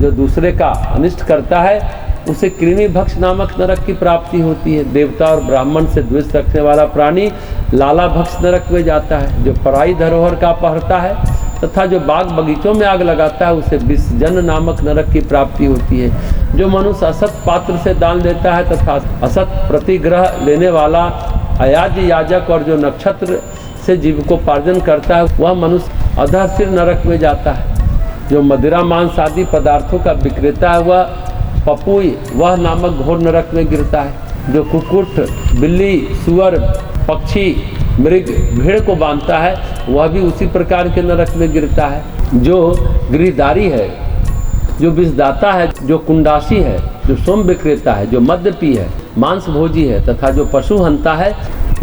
जो दूसरे का अनिष्ट करता है उसे कृमि भक्ष नामक नरक की प्राप्ति होती है। देवता और ब्राह्मण से द्वेष रखने वाला प्राणी लाला भक्ष नरक में जाता है। जो पराई धरोहर का अपहरता है तथा जो बाग बगीचों में आग लगाता है उसे विसर्जन नामक नरक की प्राप्ति होती है। जो मनुष्य असत पात्र से दान देता है तथा असत प्रतिग्रह लेने वाला अयाज्य याजक और जो नक्षत्र से जीविकोपार्जन करता है वह मनुष्य अधः नरक में जाता है। जो मदिरा मांस आदि पदार्थों का विक्रेता है वह पपुई वह नामक घोर नरक में गिरता है। जो कुक्कुट, बिल्ली, सुअर, पक्षी, मृग, भेड़ को बांधता है वह भी उसी प्रकार के नरक में गिरता है। जो गिरधारी है, जो विषदाता है, जो कुंडासी है, जो सोम विक्रेता है, जो मद्यपी है, मांस भोजी है तथा जो पशु हंता है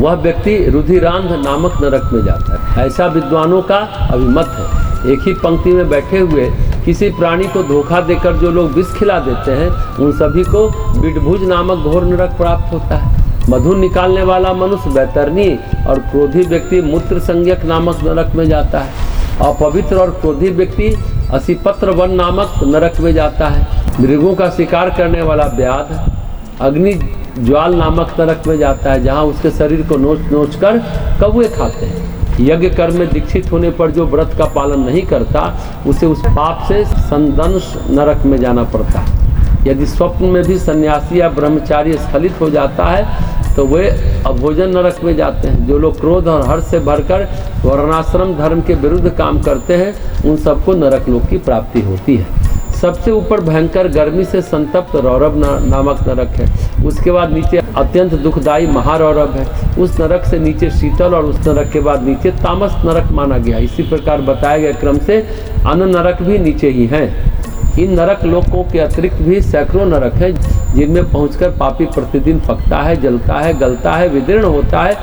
वह व्यक्ति रुधिरांध नामक नरक में जाता है। ऐसा विद्वानों का अभिमत है। एक ही पंक्ति में बैठे हुए किसी प्राणी को धोखा देकर जो लोग विष खिला देते हैं उन सभी को बिडभुज नामक घोर नरक प्राप्त होता है। मधु निकालने वाला मनुष्य वैतरणी और क्रोधी व्यक्ति मूत्र संज्ञक नामक नरक में जाता है। अपवित्र और क्रोधी व्यक्ति असिपत्र वन नामक नरक में जाता है। मृगों का शिकार करने वाला व्याध अग्नि ज्वाल नामक नरक में जाता है, जहाँ उसके शरीर को नोच नोच कर कौवे खाते हैं। यज्ञ कर्म में दीक्षित होने पर जो व्रत का पालन नहीं करता उसे उस पाप से संदंश नरक में जाना पड़ता है। यदि स्वप्न में भी सन्यासी या ब्रह्मचारी स्खलित हो जाता है तो वे अभोजन नरक में जाते हैं। जो लोग क्रोध और हर्ष से भरकर वर्णाश्रम धर्म के विरुद्ध काम करते हैं उन सबको नरक लोक की प्राप्ति होती है। सबसे ऊपर भयंकर गर्मी से संतप्त रौरव नामक नरक है। उसके बाद नीचे अत्यंत दुखदायी महारौरव है। उस नरक से नीचे शीतल और उस नरक के बाद नीचे तामस नरक माना गया। इसी प्रकार बताए गए क्रम से अन्य नरक भी नीचे ही हैं। इन नरक लोकों के अतिरिक्त भी सैकड़ों नरक हैं जिनमें पहुंचकर पापी प्रतिदिन पकता है, जलता है, गलता है, विदीर्ण होता है,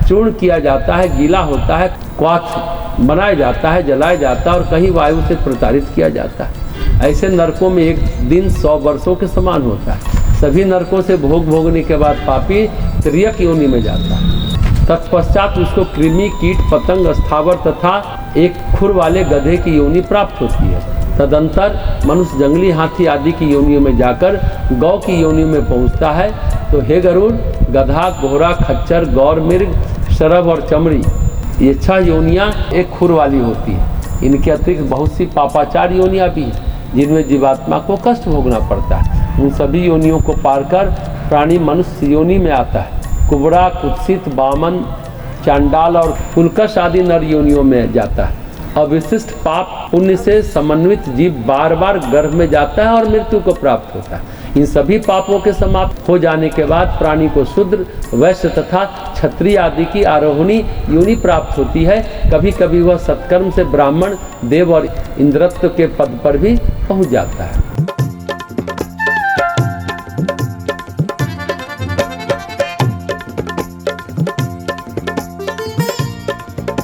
चूर्ण किया जाता है, गीला होता है, क्वाथ बनाया जाता है, जलाया जाता है और कहीं वायु से प्रताड़ित किया जाता है। ऐसे नरकों में एक दिन 100 वर्षों के समान होता है। सभी नरकों से भोग भोगने के बाद पापी त्रियक योनि में जाता है। तत्पश्चात उसको कृमि, कीट, पतंग, स्थावर तथा एक खुर वाले गधे की योनि प्राप्त होती है। तदंतर मनुष्य जंगली हाथी आदि की योनियों में जाकर गौ की योनि में पहुंचता है। तो हे गरुड़, गधा, घोड़ा, खच्चर, गौर, मृग, शरभ और चमड़ी, ये 6 योनियाँ एक खुर वाली होती है। इनके अतिरिक्त बहुत सी पापाचार योनियाँ भी हैं जिनमें जीवात्मा को कष्ट भोगना पड़ता है। उन सभी योनियों को पार कर प्राणी मनुष्य योनि में आता है। कुबड़ा, कुत्सित, बामन, चांडाल और पुलकश आदि नर योनियों में जाता है। अविशिष्ट पाप पुण्य से समन्वित जीव बार बार गर्भ में जाता है और मृत्यु को प्राप्त होता है। इन सभी पापों के समाप्त हो जाने के बाद प्राणी को शूद्र, वैश्य तथा क्षत्रिय आदि की आरोहणी योनि प्राप्त होती है। कभी कभी वह सत्कर्म से ब्राह्मण, देव और इंद्रत्व के पद पर भी पहुंच जाता है।